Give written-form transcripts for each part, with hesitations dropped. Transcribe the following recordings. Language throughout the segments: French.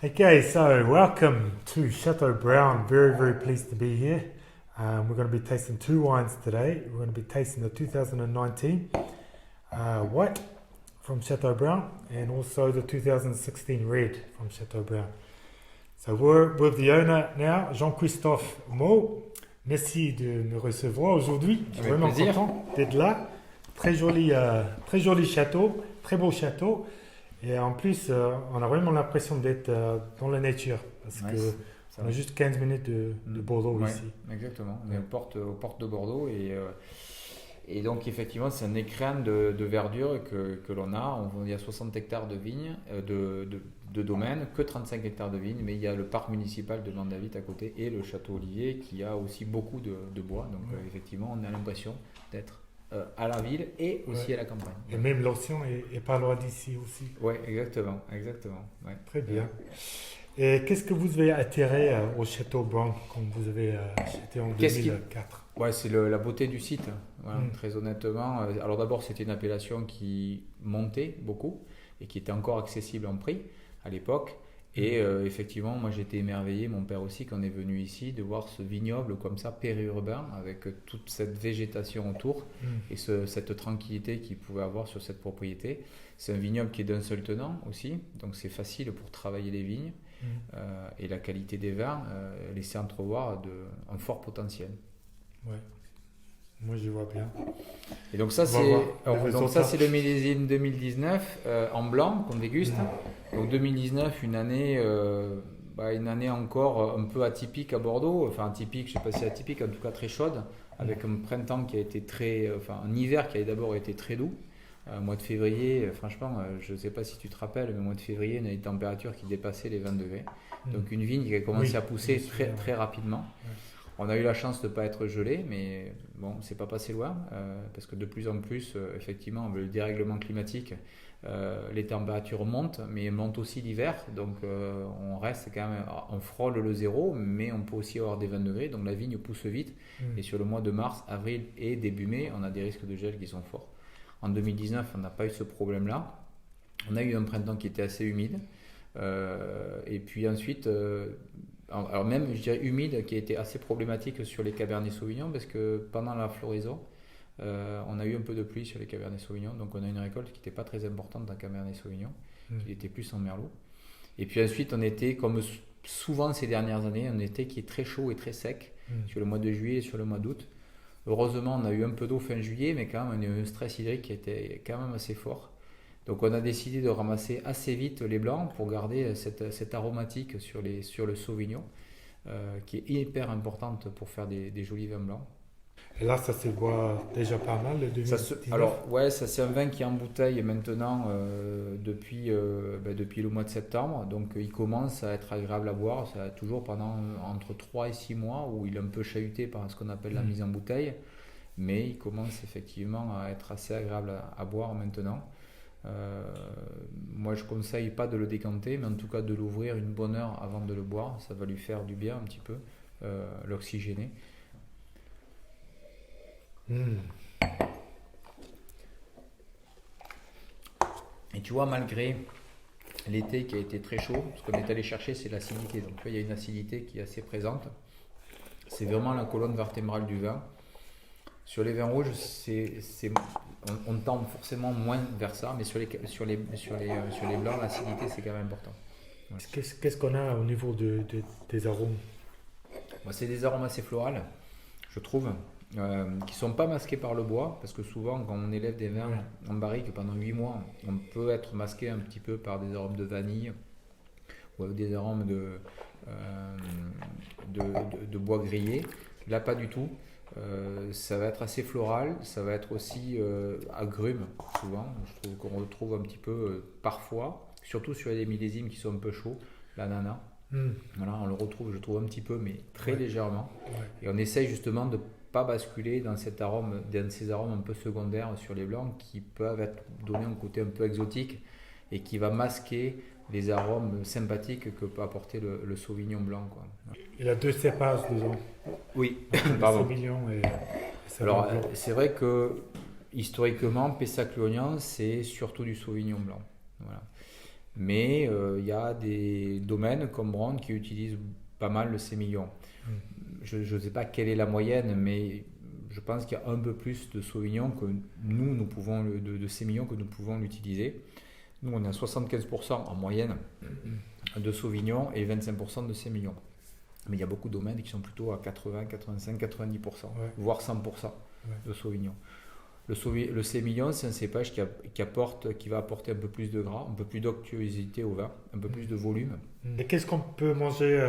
Okay, so welcome to Chateau Brown. Very, very pleased to be here. We're going to be tasting two wines today. We're going to be tasting the 2019 white from Chateau Brown and also the 2016 red from Chateau Brown. So we're with the owner now, Jean-Christophe Mau. Merci de me recevoir aujourd'hui. Je suis Avec vraiment plaisir. content d'être là. Très joli château, très beau château. Et en plus, on a vraiment l'impression d'être dans la nature parce Ouais, que ça on a va. juste 15 minutes de Bordeaux Ouais, ici. exactement. On est Ouais. aux portes de Bordeaux et donc effectivement c'est un écrin de verdure que l'on a. Il y a 60 hectares de vignes, de domaines, que 35 hectares de vignes, mais il y a le parc municipal de Landavit à côté et le château Olivier qui a aussi beaucoup de bois. Donc effectivement on a l'impression d'être à la ville et aussi Ouais. à la campagne. Et même l'océan est pas loin d'ici aussi. Ouais, exactement, exactement. Ouais. Très bien. Et qu'est-ce que vous avez attiré au Château Brown quand vous avez acheté en Qu'est-ce qui 2004? Ouais, c'est la beauté du site, voilà, Mm. très honnêtement. Alors d'abord, c'était une appellation qui montait beaucoup et qui était encore accessible en prix à l'époque. Et effectivement, moi j'étais émerveillé, mon père aussi, quand on est venu ici, de voir ce vignoble comme ça, périurbain, avec toute cette végétation autour Mm. et cette tranquillité qu'il pouvait avoir sur cette propriété. C'est un vignoble qui est d'un seul tenant aussi, donc c'est facile pour travailler les vignes. Mm. Et la qualité des vins laissait entrevoir un fort potentiel. Ouais. Moi, je vois bien. Et donc ça On va voir le donc résultat. ça c'est le millésime 2019 en blanc qu'on déguste. Donc 2019 une année encore un peu atypique à Bordeaux, enfin atypique, je sais pas si atypique, en tout cas très chaude, avec un printemps qui a été un hiver qui a d'abord été très doux. Mois de février, franchement, je ne sais pas si tu te rappelles, mais au mois de février, on a des températures qui dépassaient les 20 degrés. Donc une vigne qui a commencé Oui, à pousser je me souviens. très rapidement. On a eu la chance de ne pas être gelé, mais bon, c'est pas passé loin, parce que de plus en plus, effectivement, avec le dérèglement climatique, les températures montent, mais elles montent aussi l'hiver, donc on reste quand même, on frôle le zéro, mais on peut aussi avoir des 20 degrés, donc la vigne pousse vite, et sur le mois de mars, avril et début mai, on a des risques de gel qui sont forts. En 2019, on n'a pas eu ce problème-là. On a eu un printemps qui était assez humide, et puis ensuite... alors même, je dirais humide, qui a été assez problématique sur les Cabernet Sauvignon parce que pendant la floraison, on a eu un peu de pluie sur les Cabernet Sauvignon, donc on a une récolte qui n'était pas très importante dans Cabernet Sauvignon, qui était plus en Merlot. Et puis ensuite, on était, comme souvent ces dernières années, un été qui est très chaud et très sec sur le mois de juillet et sur le mois d'août. Heureusement, on a eu un peu d'eau fin juillet, mais quand même, on a eu un stress hydrique qui était quand même assez fort. Donc on a décidé de ramasser assez vite les blancs pour garder cette aromatique sur le Sauvignon, qui est hyper importante pour faire des jolis vins blancs. Et là, ça se voit déjà pas mal, le 2019. Alors ouais, ça c'est un vin qui est en bouteille maintenant depuis le mois de septembre, donc il commence à être agréable à boire, ça a toujours pendant entre 3 et 6 mois où il est un peu chahuté par ce qu'on appelle la mise en bouteille, mais il commence effectivement à être assez agréable à boire maintenant. Moi je conseille pas de le décanter, mais en tout cas de l'ouvrir une bonne heure avant de le boire, ça va lui faire du bien un petit peu, l'oxygéner. Mm. Et tu vois, malgré l'été qui a été très chaud, ce qu'on est allé chercher c'est l'acidité, donc tu vois, il y a une acidité qui est assez présente, c'est vraiment la colonne vertébrale du vin. Sur les vins rouges, on tend forcément moins vers ça, mais sur les blancs, l'acidité c'est quand même important. Ouais. Qu'est-ce qu'on a au niveau des arômes? Moi, c'est des arômes assez florales, je trouve, qui ne sont pas masqués par le bois, parce que souvent quand on élève des vins en barrique pendant 8 mois, on peut être masqué un petit peu par des arômes de vanille ou des arômes de bois grillé. Là, pas du tout. Ça va être assez floral, ça va être aussi agrumes souvent, je trouve qu'on retrouve un petit peu parfois, surtout sur les millésimes qui sont un peu chauds, l'ananas. Voilà, on le retrouve, je trouve un petit peu, mais très légèrement. Et on essaye justement de ne pas basculer dans ces arômes un peu secondaires sur les blancs qui peuvent donner un côté un peu exotique et qui va masquer les arômes sympathiques que peut apporter le Sauvignon blanc, quoi. Il a deux cépages, disons. Oui, Le pardon. Sauvignon et Alors, Sauvignon blanc. c'est vrai que historiquement, Pessac-Léognan, c'est surtout du Sauvignon blanc. Voilà. Mais il y a des domaines comme Brown qui utilisent pas mal le sémillon. Je ne sais pas quelle est la moyenne, mais je pense qu'il y a un peu plus de Sauvignon que nous pouvons, de sémillon que nous pouvons l'utiliser. Nous, on est à 75% en moyenne de Sauvignon et 25% de sémillon. Mais il y a beaucoup de domaines qui sont plutôt à 80, 85, 90%, voire 100% de Sauvignon. Le sémillon, c'est un cépage qui va apporter un peu plus de gras, un peu plus d'onctuosité au vin, un peu plus de volume. Et qu'est-ce qu'on peut manger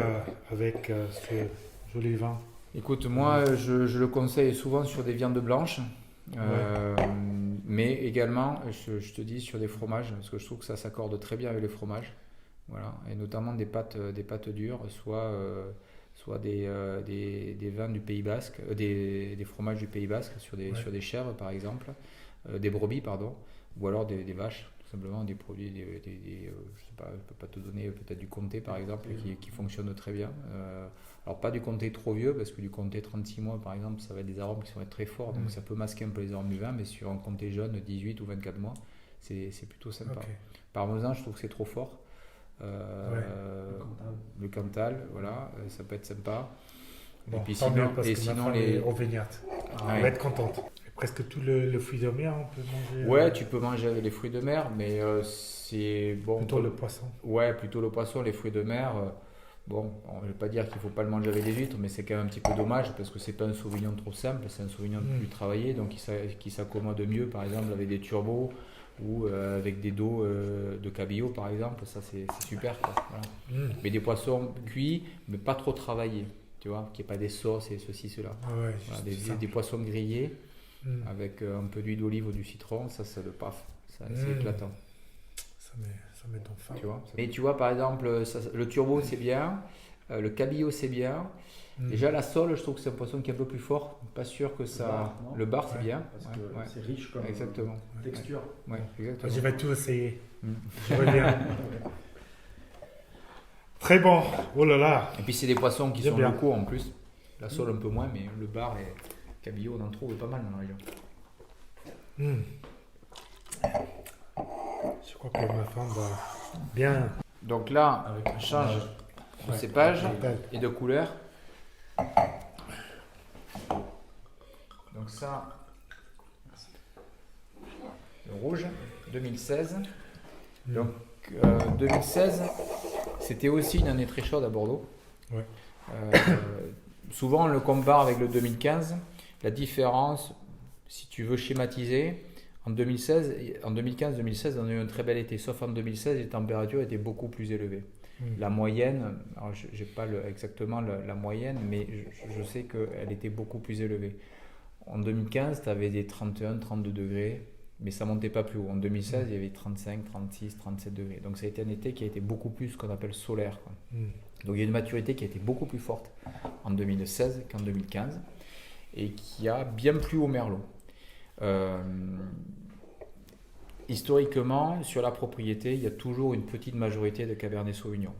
avec ce joli vin? Écoute, moi, je le conseille souvent sur des viandes blanches, mais également, je te dis, sur des fromages, parce que je trouve que ça s'accorde très bien avec les fromages, voilà, et notamment des pâtes dures, soit des vins du Pays Basque, des fromages du Pays Basque sur des chèvres par exemple, des brebis pardon, ou alors des vaches, tout simplement des produits, je sais pas, je peux pas te donner peut-être du comté par exemple qui fonctionne très bien. Alors pas du comté trop vieux parce que du comté 36 mois par exemple, ça va être des arômes qui sont très forts, donc ça peut masquer un peu les arômes du vin, mais sur un comté jeune 18 ou 24 mois, c'est plutôt sympa. Parmesan, je trouve que c'est trop fort. Le Cantal, voilà, ça peut être sympa. Bon, et puis sinon les auvergnates, elle va être contente. Et presque tout le fruit de mer, on peut manger. Ouais, tu peux manger avec les fruits de mer, mais c'est bon. Plutôt le poisson. Ouais, plutôt le poisson, les fruits de mer. Bon, je ne vais pas dire qu'il ne faut pas le manger avec des huîtres, mais c'est quand même un petit peu dommage parce que c'est pas un Sauvignon trop simple, c'est un Sauvignon plus travaillé, donc qui s'accommode mieux, par exemple avec des turbos ou avec des dos de cabillaud par exemple, ça c'est super quoi. Voilà. Mais des poissons cuits, mais pas trop travaillés, tu vois, qu'il n'y ait pas des sauces et ceci, cela. Voilà, des poissons grillés avec un peu d'huile d'olive ou du citron, ça c'est le paf, c'est éclatant. Ça met ton faim. Tu vois. Mais tu vois, par exemple, le turbo c'est bien, le cabillaud c'est bien. Déjà la sole, je trouve que c'est un poisson qui est un peu plus fort. Pas sûr que ça. Le bar c'est bien. Parce que c'est riche comme texture. Ouais, exactement. Je vais tout essayer. Je reviens. Très bon. Oh là là. Et puis c'est des poissons qui sont locaux en plus. La sole un peu moins, mais le bar et le cabillaud, on en trouve pas mal dans la région. Je crois que ma femme va bien. Donc là, on change de cépage et de couleur. Donc ça, le rouge, 2016. Donc 2016, c'était aussi une année très chaude à Bordeaux. Souvent on le compare avec le 2015. La différence, si tu veux schématiser, en 2015-2016, on a eu un très bel été, sauf en 2016, les températures étaient beaucoup plus élevées. La moyenne, alors je n'ai pas exactement la moyenne, mais je sais qu'elle était beaucoup plus élevée. En 2015, tu avais des 31, 32 degrés, mais ça ne montait pas plus haut. En 2016, il y avait 35, 36, 37 degrés. Donc ça a été un été qui a été beaucoup plus ce qu'on appelle solaire. Donc il y a une maturité qui a été beaucoup plus forte en 2016 qu'en 2015 et qui a bien plu au merlot. Historiquement, sur la propriété, il y a toujours une petite majorité de Cabernet Sauvignon,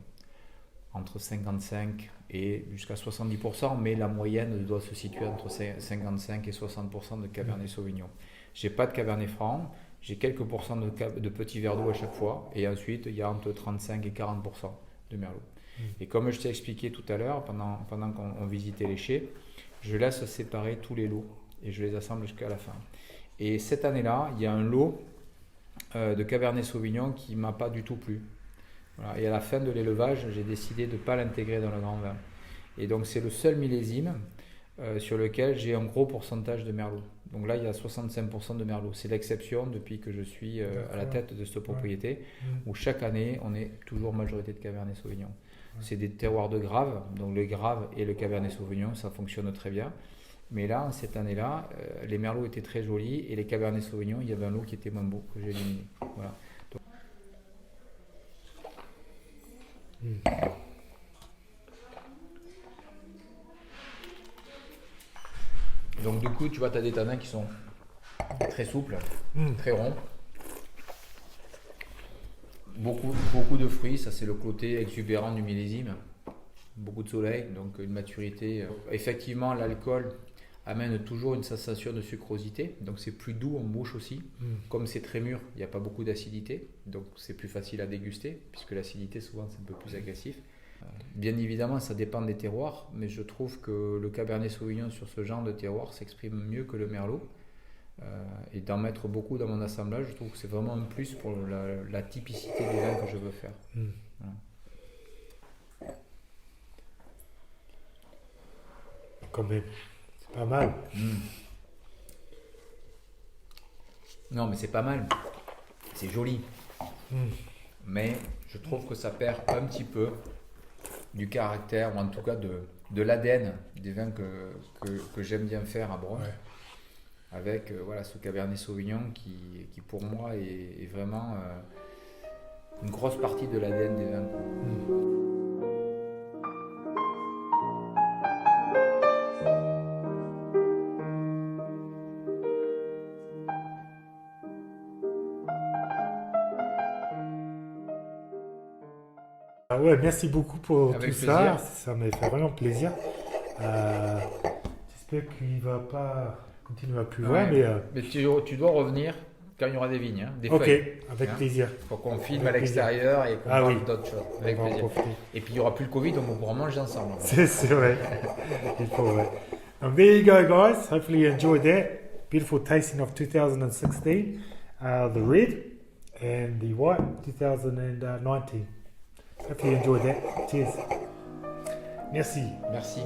entre 55 et jusqu'à 70%, mais la moyenne doit se situer entre 55 et 60% de Cabernet Sauvignon. J'ai pas de Cabernet Franc, j'ai quelques pourcents de petits verres d'eau à chaque fois, et ensuite il y a entre 35 et 40% de merlot. Et comme je t'ai expliqué tout à l'heure, pendant qu'on visitait les chais, je laisse séparer tous les lots et je les assemble jusqu'à la fin. Et cette année-là, il y a un lot de Cabernet Sauvignon qui ne m'a pas du tout plu. Voilà. Et à la fin de l'élevage, j'ai décidé de ne pas l'intégrer dans le grand vin. Et donc c'est le seul millésime sur lequel j'ai un gros pourcentage de merlot. Donc là, il y a 65% de merlot. C'est l'exception depuis que je suis à la tête de cette propriété, où chaque année, on est toujours majorité de Cabernet Sauvignon. C'est des terroirs de Grave, donc le Grave et le Cabernet Sauvignon, ça fonctionne très bien. Mais là, cette année-là, les merlots étaient très jolis et les Cabernet Sauvignon, il y avait un lot qui était moins beau que j'ai éliminé. Voilà. Donc du coup, tu vois, tu as des tanins qui sont très souples, très ronds. Beaucoup de fruits, ça c'est le côté exubérant du millésime. Beaucoup de soleil, donc une maturité. Effectivement, l'alcool amène toujours une sensation de sucrosité, donc c'est plus doux en bouche aussi. Comme c'est très mûr, il n'y a pas beaucoup d'acidité, donc c'est plus facile à déguster, puisque l'acidité souvent c'est un peu plus agressif. Bien évidemment, ça dépend des terroirs, mais je trouve que le Cabernet Sauvignon sur ce genre de terroir s'exprime mieux que le Merlot. Et d'en mettre beaucoup dans mon assemblage, je trouve que c'est vraiment un plus pour la typicité des vins que je veux faire. Voilà. Quand même, c'est pas mal. Non, mais c'est pas mal. C'est joli. Mais je trouve que ça perd un petit peu du caractère, ou en tout cas de l'ADN des vins que j'aime bien faire à Bronx. Ouais. Avec voilà, ce Cabernet Sauvignon qui pour moi est vraiment une grosse partie de l'ADN des vins. Ouais, merci beaucoup pour avec tout plaisir. Ça m'a fait vraiment plaisir. J'espère qu'il ne va pas continuer à plus loin. Mais tu dois revenir quand il y aura des vignes, des ok, feuilles. avec plaisir. Il faut qu'on filme à l'extérieur et qu'on parle d'autres choses. Avec plaisir. Et puis il n'y aura plus le Covid, donc on pourra manger ensemble. C'est vrai. Il faut, ouais. There you go, guys. Hopefully you enjoyed that. Beautiful tasting of 2016. The red and the white 2019. Hopefully you enjoyed that. Cheers. Merci. Merci.